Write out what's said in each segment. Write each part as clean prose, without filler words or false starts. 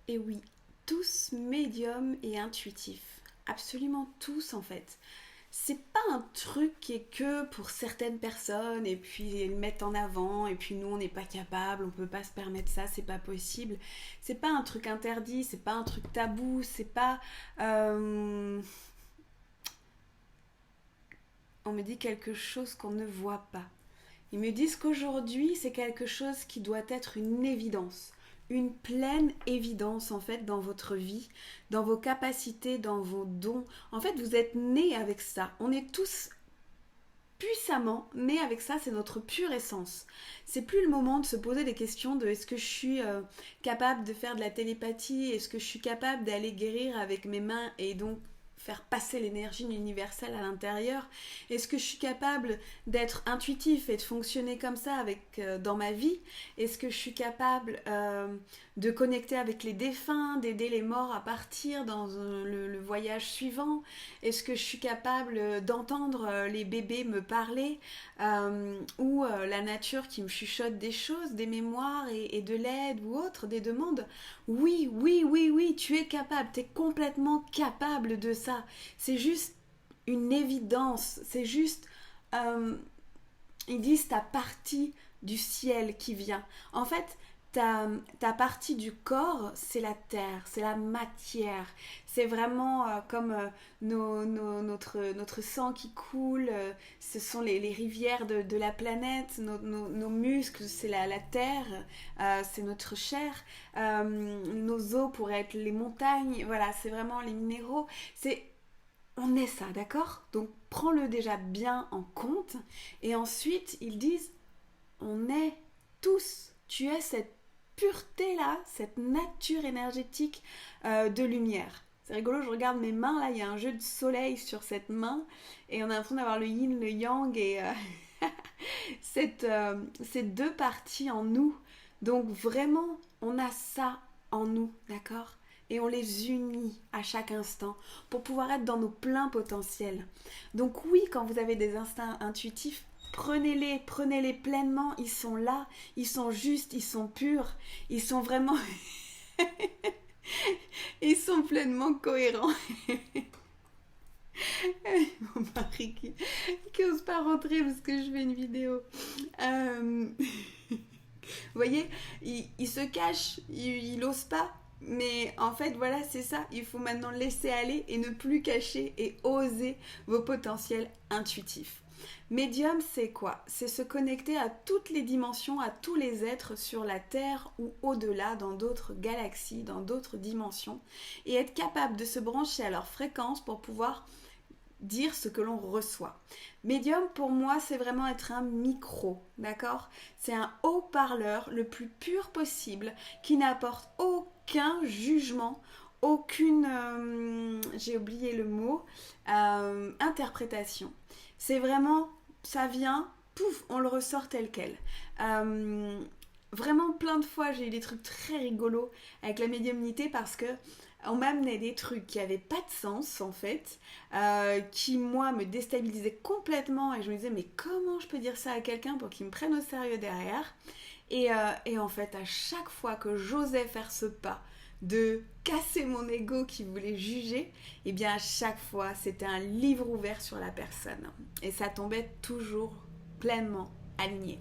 Et oui, tous médiums et intuitifs. Absolument tous en fait. C'est pas un truc qui est que pour certaines personnes et puis ils le mettent en avant et puis nous on n'est pas capable, on peut pas se permettre ça, c'est pas possible. C'est pas un truc interdit, c'est pas un truc tabou, c'est pas. euh, On me dit quelque chose qu'on ne voit pas. Ils me disent qu'aujourd'hui, c'est quelque chose qui doit être une évidence, une pleine évidence en fait dans votre vie, dans vos capacités, dans vos dons. En fait, vous êtes nés avec ça. On est tous puissamment nés avec ça, c'est notre pure essence. C'est plus le moment de se poser des questions de est-ce que je suis capable de faire de la télépathie, est-ce que je suis capable d'aller guérir avec mes mains et donc faire passer l'énergie universelle à l'intérieur. Est-ce que je suis capable d'être intuitif et de fonctionner comme ça dans ma vie? Est-ce que je suis capable de connecter avec les défunts, d'aider les morts à partir dans le voyage suivant? Est-ce que je suis capable d'entendre les bébés me parler ou la nature qui me chuchote des choses, des mémoires et de l'aide ou autre, des demandes? Oui, oui, oui, oui, tu es capable, tu es complètement capable de ça. C'est juste une évidence, c'est juste, euh, ils disent ta partie du ciel qui vient. En fait, ta partie du corps, c'est la terre, c'est la matière. C'est vraiment comme notre sang qui coule, ce sont les rivières de la planète, nos muscles, c'est la terre, c'est notre chair, nos os pourraient être les montagnes, voilà, c'est vraiment les minéraux. On est ça, d'accord? Donc prends-le déjà bien en compte. Et ensuite, ils disent, on est tous. Tu es cette pureté-là, cette nature énergétique de lumière. C'est rigolo, je regarde mes mains, là, il y a un jeu de soleil sur cette main, et on a l'impression d'avoir le yin, le yang, et ces deux parties en nous. Donc vraiment, on a ça en nous, d'accord? Et on les unit à chaque instant pour pouvoir être dans nos pleins potentiels. Donc oui, quand vous avez des instincts intuitifs, prenez-les pleinement, ils sont là, ils sont justes, ils sont purs, ils sont vraiment, ils sont pleinement cohérents. Mon mari qui ose pas rentrer parce que je fais une vidéo. Euh, Vous voyez, il se cache, il ose pas. Mais en fait, voilà, c'est ça. Il faut maintenant laisser aller et ne plus cacher et oser vos potentiels intuitifs. Médium, c'est quoi? C'est se connecter à toutes les dimensions, à tous les êtres sur la Terre ou au-delà, dans d'autres galaxies, dans d'autres dimensions, et être capable de se brancher à leur fréquence pour pouvoir dire ce que l'on reçoit. Médium, pour moi, c'est vraiment être un micro, d'accord? C'est un haut-parleur le plus pur possible qui n'apporte aucun jugement, aucune, j'ai oublié le mot, interprétation. C'est vraiment, ça vient, pouf, on le ressort tel quel. Euh, Vraiment plein de fois, j'ai eu des trucs très rigolos avec la médiumnité parce que on m'amenait des trucs qui avaient pas de sens en fait, qui moi me déstabilisaient complètement et je me disais mais comment je peux dire ça à quelqu'un pour qu'il me prenne au sérieux derrière et en fait à chaque fois que j'osais faire ce pas de casser mon ego qui voulait juger, et bien à chaque fois c'était un livre ouvert sur la personne et ça tombait toujours pleinement aligné.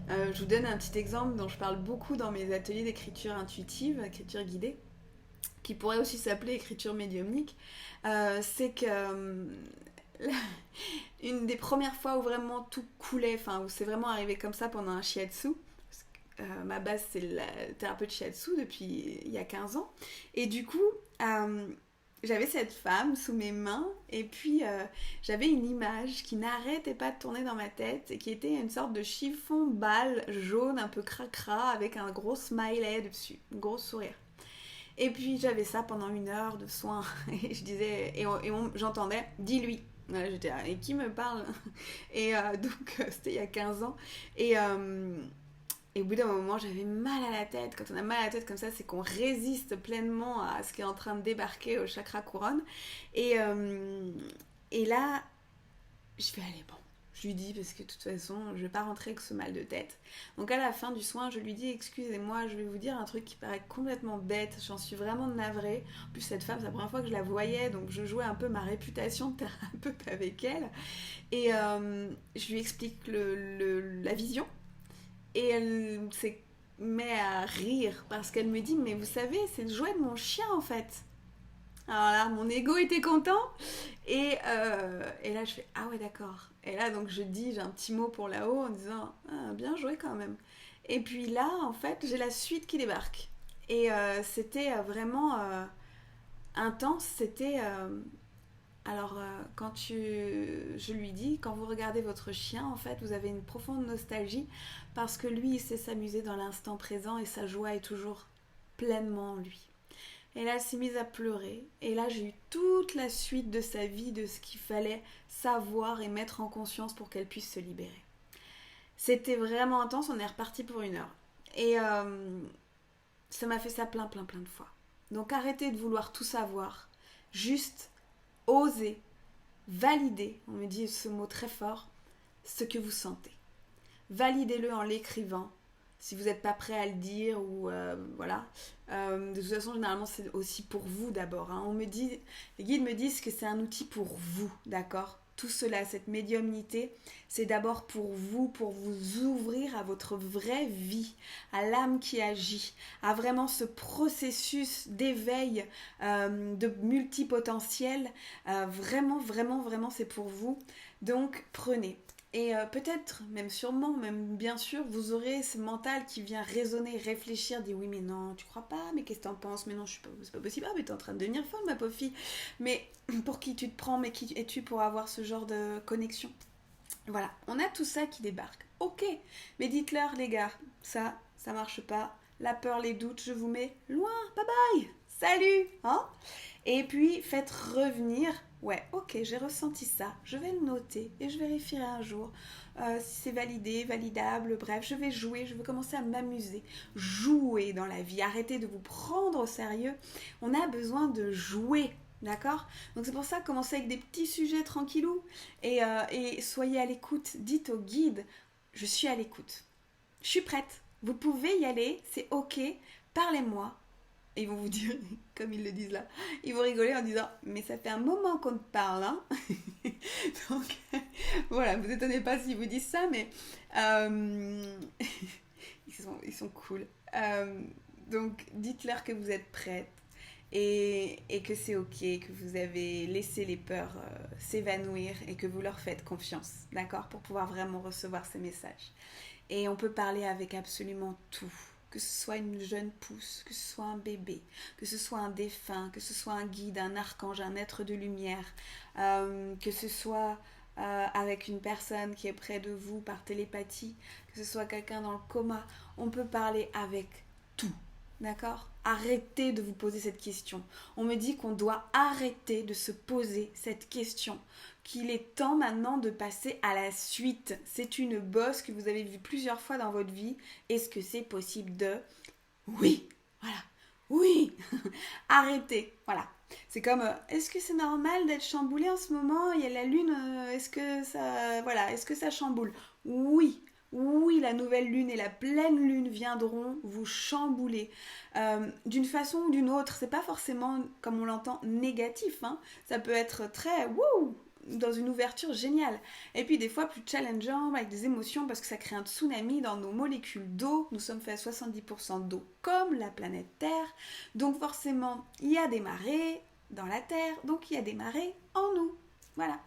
Je vous donne un petit exemple dont je parle beaucoup dans mes ateliers d'écriture intuitive, écriture guidée, qui pourrait aussi s'appeler écriture médiumnique. C'est que une des premières fois où vraiment tout coulait, enfin où c'est vraiment arrivé comme ça pendant un shiatsu, ma base c'est la thérapeute shiatsu depuis il y a 15 ans, et du coup j'avais cette femme sous mes mains et puis j'avais une image qui n'arrêtait pas de tourner dans ma tête et qui était une sorte de chiffon balle jaune un peu cracra avec un gros smiley dessus, un gros sourire. Et puis j'avais ça pendant 1 heure de soins et je disais j'entendais dis-lui. J'étais là, et qui me parle? Et donc c'était il y a 15 ans et au bout d'un moment, j'avais mal à la tête. Quand on a mal à la tête comme ça, c'est qu'on résiste pleinement à ce qui est en train de débarquer au chakra couronne. Et, euh, et là, je vais aller, bon, Je lui dis, parce que de toute façon, je vais pas rentrer avec ce mal de tête. Donc à la fin du soin, je lui dis, excusez-moi, je vais vous dire un truc qui paraît complètement bête, j'en suis vraiment navrée. En plus, cette femme, c'est la première fois que je la voyais, donc je jouais un peu ma réputation de thérapeute avec elle. Et je lui explique la vision. Et elle s'est met à rire parce qu'elle me dit, mais vous savez, c'est le jouet de mon chien en fait. Alors là, mon ego était content. Et là, je fais, ah ouais, d'accord. Et là, donc, j'ai un petit mot pour là-haut en disant, ah, bien joué quand même. Et puis là, en fait, j'ai la suite qui débarque. Et c'était vraiment intense. C'était. Alors, je lui dis, quand vous regardez votre chien, en fait, vous avez une profonde nostalgie parce que lui, il sait s'amuser dans l'instant présent et sa joie est toujours pleinement en lui. Et là, elle s'est mise à pleurer. Et là, j'ai eu toute la suite de sa vie, de ce qu'il fallait savoir et mettre en conscience pour qu'elle puisse se libérer. C'était vraiment intense, on est reparti pour 1 heure. Et ça m'a fait ça plein de fois. Donc arrêtez de vouloir tout savoir. Juste osez valider, on me dit ce mot très fort, ce que vous sentez. Validez-le en l'écrivant. Si vous n'êtes pas prêt à le dire ou voilà. De toute façon, généralement, c'est aussi pour vous d'abord. Hein. Les guides me disent que c'est un outil pour vous, d'accord ? Tout cela, cette médiumnité, c'est d'abord pour vous ouvrir à votre vraie vie, à l'âme qui agit, à vraiment ce processus d'éveil de multipotentiel. Vraiment, c'est pour vous. Donc, prenez. Et peut-être, même sûrement, même bien sûr, vous aurez ce mental qui vient raisonner, réfléchir, dire oui mais non, tu crois pas, mais qu'est-ce que t'en penses, mais non, c'est pas possible, ah mais t'es en train de devenir folle ma pauvre fille. Mais pour qui tu te prends, mais qui es-tu pour avoir ce genre de connexion? Voilà, on a tout ça qui débarque. Ok, mais dites-leur les gars, ça marche pas, la peur, les doutes, je vous mets loin, bye bye, salut, hein? Et puis faites revenir. Ouais, ok, j'ai ressenti ça, je vais le noter et je vérifierai un jour si c'est validé, validable, bref, je vais jouer, je vais commencer à m'amuser. Jouer dans la vie, arrêtez de vous prendre au sérieux, on a besoin de jouer, d'accord? Donc c'est pour ça, commencez avec des petits sujets tranquillou et soyez à l'écoute, dites au guide, je suis à l'écoute, je suis prête, vous pouvez y aller, c'est ok, parlez-moi. Et ils vont vous dire, comme ils le disent là, ils vont rigoler en disant mais ça fait un moment qu'on te parle, hein. Donc voilà, vous étonnez pas s'ils vous disent ça, mais ils sont cool. Donc dites-leur que vous êtes prête et que c'est ok, que vous avez laissé les peurs s'évanouir et que vous leur faites confiance, d'accord, pour pouvoir vraiment recevoir ces messages. Et on peut parler avec absolument tout. Que ce soit une jeune pousse, que ce soit un bébé, que ce soit un défunt, que ce soit un guide, un archange, un être de lumière, que ce soit avec une personne qui est près de vous par télépathie, que ce soit quelqu'un dans le coma, on peut parler avec tout, d'accord ? Arrêtez de vous poser cette question. On me dit qu'on doit arrêter de se poser cette question, qu'il est temps maintenant de passer à la suite. C'est une bosse que vous avez vue plusieurs fois dans votre vie. Est-ce que c'est possible de... Oui, voilà, oui. Arrêtez, voilà. C'est comme, est-ce que c'est normal d'être chamboulé en ce moment? Il y a la lune, est-ce que ça chamboule? Oui. Oui, la nouvelle lune et la pleine lune viendront vous chambouler. D'une façon ou d'une autre, c'est pas forcément, comme on l'entend, négatif. Hein. Ça peut être très wouh, dans une ouverture géniale. Et puis des fois plus challengeant, avec des émotions, parce que ça crée un tsunami dans nos molécules d'eau. Nous sommes faits à 70% d'eau, comme la planète Terre. Donc forcément, il y a des marées dans la Terre, donc il y a des marées en nous. Voilà.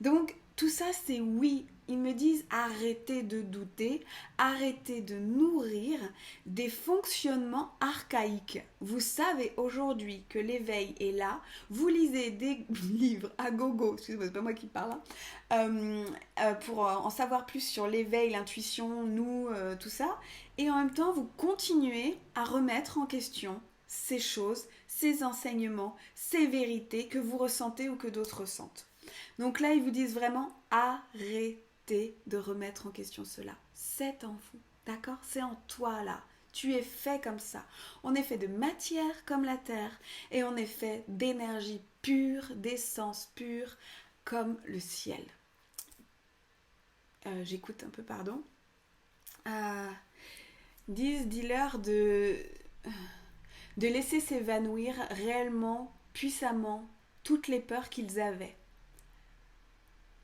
Donc tout ça, c'est oui. Ils me disent arrêtez de douter, arrêtez de nourrir des fonctionnements archaïques. Vous savez aujourd'hui que l'éveil est là, vous lisez des livres à gogo, excusez-moi, c'est pas moi qui parle, pour en savoir plus sur l'éveil, l'intuition, nous, tout ça, et en même temps vous continuez à remettre en question ces choses, ces enseignements, ces vérités que vous ressentez ou que d'autres ressentent. Donc là, ils vous disent vraiment arrêtez de remettre en question cela. C'est en vous, d'accord? C'est en toi là. Tu es fait comme ça. On est fait de matière comme la terre et on est fait d'énergie pure, d'essence pure comme le ciel. j'écoute un peu, pardon. Dis-leur de laisser s'évanouir réellement, puissamment, toutes les peurs qu'ils avaient.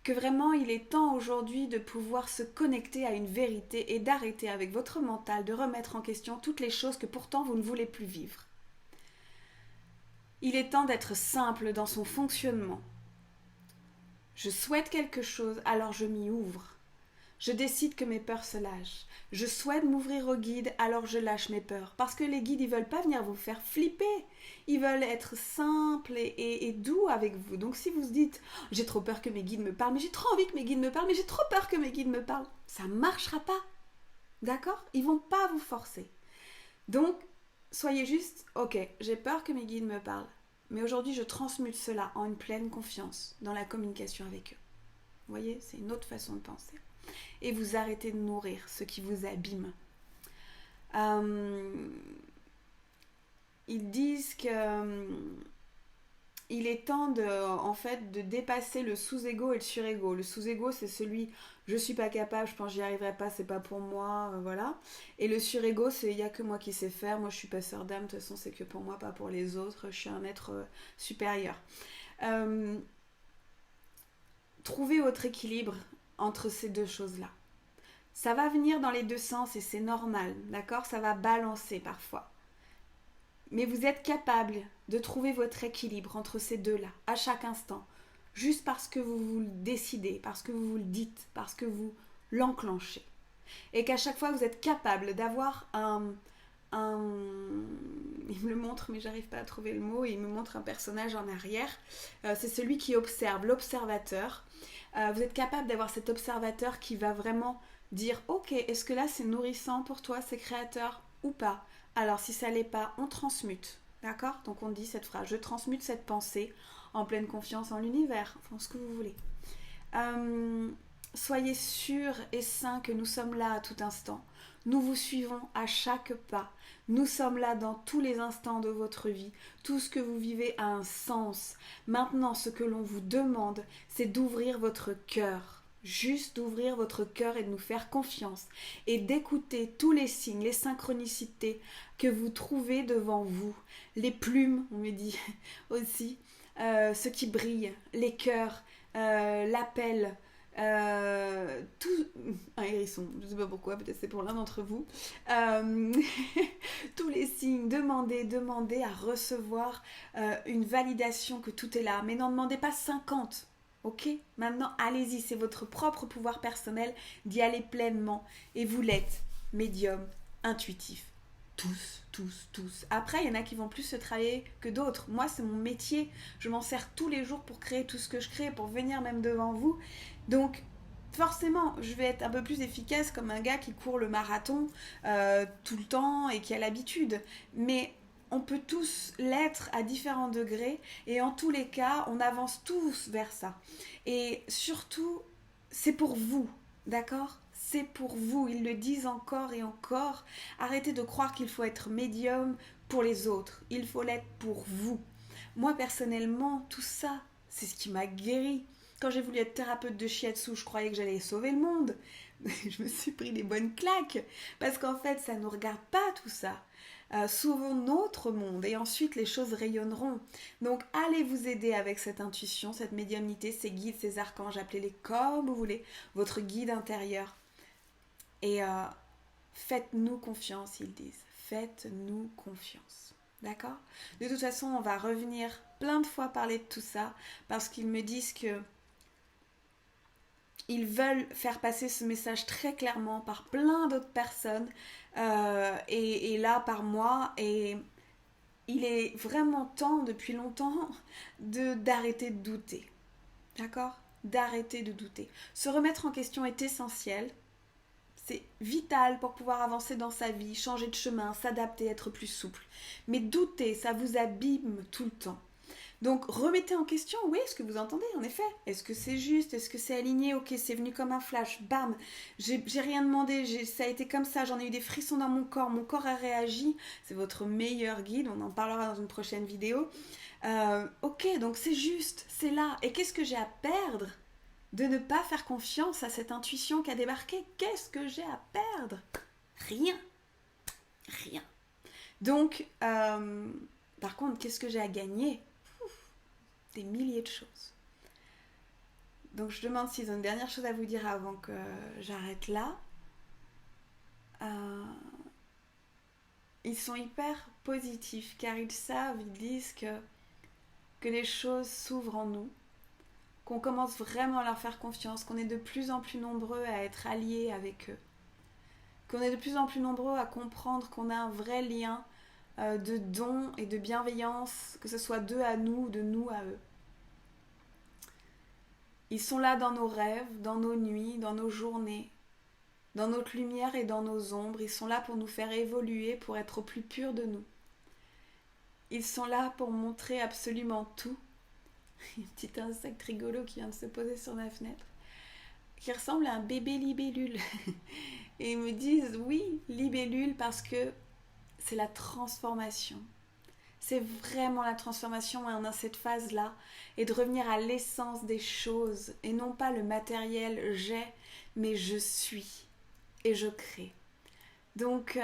Que vraiment il est temps aujourd'hui de pouvoir se connecter à une vérité et d'arrêter avec votre mental de remettre en question toutes les choses que pourtant vous ne voulez plus vivre. Il est temps d'être simple dans son fonctionnement. Je souhaite quelque chose, alors je m'y ouvre. Je décide que mes peurs se lâchent. Je souhaite m'ouvrir au guide, alors je lâche mes peurs. Parce que les guides, ils veulent pas venir vous faire flipper. Ils veulent être simples et doux avec vous. Donc si vous se dites, j'ai trop peur que mes guides me parlent, mais j'ai trop envie que mes guides me parlent, mais j'ai trop peur que mes guides me parlent, ça marchera pas. D'accord? Ils vont pas vous forcer. Donc, soyez juste, ok, j'ai peur que mes guides me parlent. Mais aujourd'hui, je transmute cela en une pleine confiance dans la communication avec eux. Vous voyez, c'est une autre façon de penser. Et vous arrêtez de nourrir ce qui vous abîme. Ils disent que il est temps de dépasser le sous-ego et le sur-ego. Le sous-ego, c'est celui je suis pas capable, je pense que j'y arriverai pas, c'est pas pour moi, voilà. Et le sur-ego, c'est il y a que moi qui sais faire, moi je suis passeur d'âme, de toute façon c'est que pour moi, pas pour les autres, je suis un être supérieur. Trouvez votre équilibre entre ces deux choses-là. Ça va venir dans les deux sens et c'est normal, d'accord? Ça va balancer parfois. Mais vous êtes capable de trouver votre équilibre entre ces deux-là, à chaque instant, juste parce que vous vous le décidez, parce que vous vous le dites, parce que vous l'enclenchez. Et qu'à chaque fois, vous êtes capable d'avoir il me le montre, mais j'arrive pas à trouver le mot, il me montre un personnage en arrière. C'est celui qui observe, l'observateur. Vous êtes capable d'avoir cet observateur qui va vraiment dire ok, est-ce que là c'est nourrissant pour toi, c'est créateur ou pas? Alors si ça l'est pas, on transmute, d'accord? Donc on dit cette phrase, je transmute cette pensée en pleine confiance en l'univers, enfin ce que vous voulez. Soyez sûrs et sains que nous sommes là à tout instant. Nous vous suivons à chaque pas. Nous sommes là dans tous les instants de votre vie. Tout ce que vous vivez a un sens. Maintenant, ce que l'on vous demande, c'est d'ouvrir votre cœur. Juste d'ouvrir votre cœur et de nous faire confiance. Et d'écouter tous les signes, les synchronicités que vous trouvez devant vous. Les plumes, on me dit aussi, ce qui brille, les cœurs, l'appel, tout un hérisson, je ne sais pas pourquoi, peut-être c'est pour l'un d'entre vous. Tous les signes, demandez à recevoir une validation que tout est là, mais n'en demandez pas 50. Ok? Maintenant, allez-y, c'est votre propre pouvoir personnel d'y aller pleinement. Et vous l'êtes, médium, intuitif. Tous. Après, il y en a qui vont plus se travailler que d'autres. Moi, c'est mon métier. Je m'en sers tous les jours pour créer tout ce que je crée, pour venir même devant vous. Donc, forcément, je vais être un peu plus efficace comme un gars qui court le marathon tout le temps et qui a l'habitude. Mais on peut tous l'être à différents degrés et en tous les cas, on avance tous vers ça. Et surtout, c'est pour vous, d'accord ? C'est pour vous, ils le disent encore et encore. Arrêtez de croire qu'il faut être médium pour les autres, il faut l'être pour vous. Moi personnellement, tout ça, c'est ce qui m'a guéri. Quand j'ai voulu être thérapeute de shiatsu, je croyais que j'allais sauver le monde. Je me suis pris des bonnes claques parce qu'en fait, ça ne nous regarde pas tout ça. Sauvons notre monde et ensuite les choses rayonneront. Donc allez vous aider avec cette intuition, cette médiumnité, ces guides, ces archanges, appelez-les comme vous voulez, votre guide intérieur. Et faites-nous confiance, ils disent. Faites-nous confiance. D'accord ? De toute façon, on va revenir plein de fois parler de tout ça parce qu'ils me disent que ils veulent faire passer ce message très clairement par plein d'autres personnes et là par moi. Et il est vraiment temps depuis longtemps d'arrêter de douter. D'accord ? D'arrêter de douter. Se remettre en question est essentiel. C'est vital pour pouvoir avancer dans sa vie, changer de chemin, s'adapter, être plus souple. Mais douter, ça vous abîme tout le temps. Donc remettez en question, oui, ce que vous entendez, en effet. Est-ce que c'est juste? Est-ce que c'est aligné? Ok, c'est venu comme un flash, bam. J'ai rien demandé, ça a été comme ça, j'en ai eu des frissons dans mon corps a réagi. C'est votre meilleur guide, on en parlera dans une prochaine vidéo. Ok, donc c'est juste, c'est là. Et qu'est-ce que j'ai à perdre? de ne pas faire confiance à cette intuition qui a débarqué. Qu'est-ce que j'ai à perdre? Rien. Rien. Donc, par contre, qu'est-ce que j'ai à gagner? Des milliers de choses. Donc, je demande s'ils ont une dernière chose à vous dire avant que j'arrête là. Ils sont hyper positifs car ils savent, ils disent que les choses s'ouvrent en nous, qu'on commence vraiment à leur faire confiance, qu'on est de plus en plus nombreux à être alliés avec eux, qu'on est de plus en plus nombreux à comprendre qu'on a un vrai lien de don et de bienveillance, que ce soit d'eux à nous ou de nous à eux. Ils sont là dans nos rêves, dans nos nuits, dans nos journées, dans notre lumière et dans nos ombres. Ils sont là pour nous faire évoluer, pour être au plus pur de nous. Ils sont là pour montrer absolument tout. Il y a un petit insecte rigolo qui vient de se poser sur ma fenêtre, qui ressemble à un bébé libellule. Et ils me disent, oui, libellule, parce que c'est la transformation. C'est vraiment la transformation, et on a cette phase-là, et de revenir à l'essence des choses, et non pas le matériel j'ai, mais je suis, et je crée. Donc,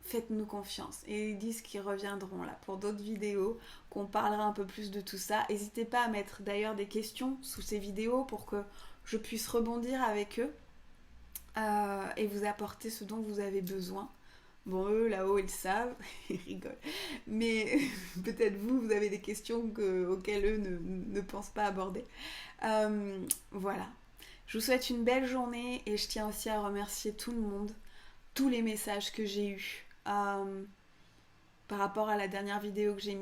faites-nous confiance. Et ils disent qu'ils reviendront là pour d'autres vidéos, qu'on parlera un peu plus de tout ça. N'hésitez pas à mettre d'ailleurs des questions sous ces vidéos pour que je puisse rebondir avec eux et vous apporter ce dont vous avez besoin. Bon, eux, là-haut, ils savent, ils rigolent. Mais peut-être vous avez des questions auxquelles eux ne pensent pas aborder. Voilà. Je vous souhaite une belle journée et je tiens aussi à remercier tout le monde, tous les messages que j'ai eus par rapport à la dernière vidéo que j'ai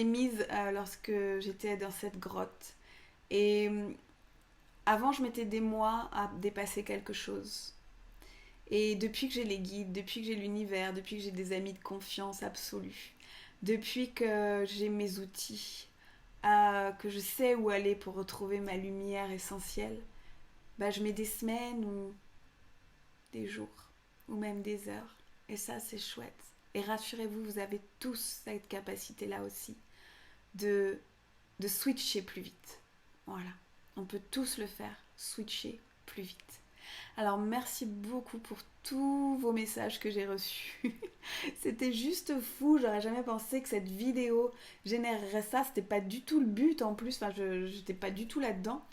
mise lorsque j'étais dans cette grotte. Et avant, je mettais des mois à dépasser quelque chose. Et depuis que j'ai les guides, depuis que j'ai l'univers, depuis que j'ai des amis de confiance absolue, depuis que j'ai mes outils, que je sais où aller pour retrouver ma lumière essentielle, je mets des semaines ou des jours, ou même des heures. Et ça, c'est chouette. Et rassurez-vous, vous avez tous cette capacité-là aussi de switcher plus vite. Voilà. On peut tous le faire, switcher plus vite. Alors, merci beaucoup pour tous vos messages que j'ai reçus. C'était juste fou. J'aurais jamais pensé que cette vidéo générerait ça. C'était pas du tout le but en plus. Enfin, j'étais pas du tout là-dedans.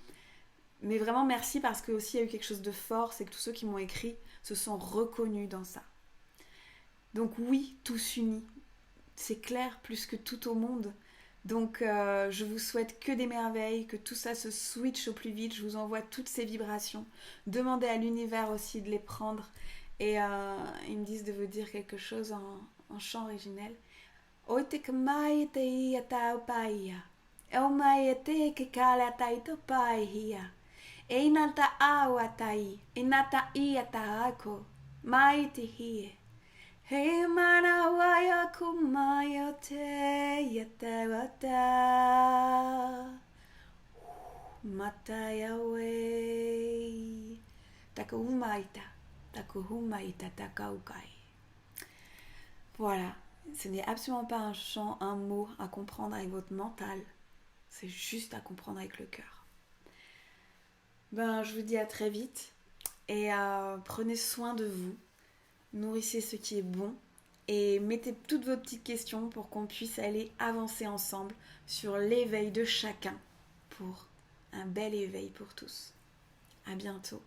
Mais vraiment merci parce que aussi il y a eu quelque chose de fort. C'est que tous ceux qui m'ont écrit se sont reconnus dans ça. Donc oui, tous unis. C'est clair plus que tout au monde. Donc je vous souhaite que des merveilles, que tout ça se switch au plus vite. Je vous envoie toutes ces vibrations. Demandez à l'univers aussi de les prendre. Et ils me disent de vous dire quelque chose en chant originel. Oite ke mai te ia tau paia. E mai e te ke kale atai to pai hia. E ina ta awa tai. E na ta ia ta ako. Mai te hie. He mana waya kumai o te ia te wata. Mata ya wei. Taka umaita. Taka humaita taka ukai. Voilà. Ce n'est absolument pas un chant, un mot à comprendre avec votre mental. C'est juste à comprendre avec le cœur. Je vous dis à très vite. Et prenez soin de vous. Nourrissez ce qui est bon et mettez toutes vos petites questions pour qu'on puisse aller avancer ensemble sur l'éveil de chacun pour un bel éveil pour tous. À bientôt.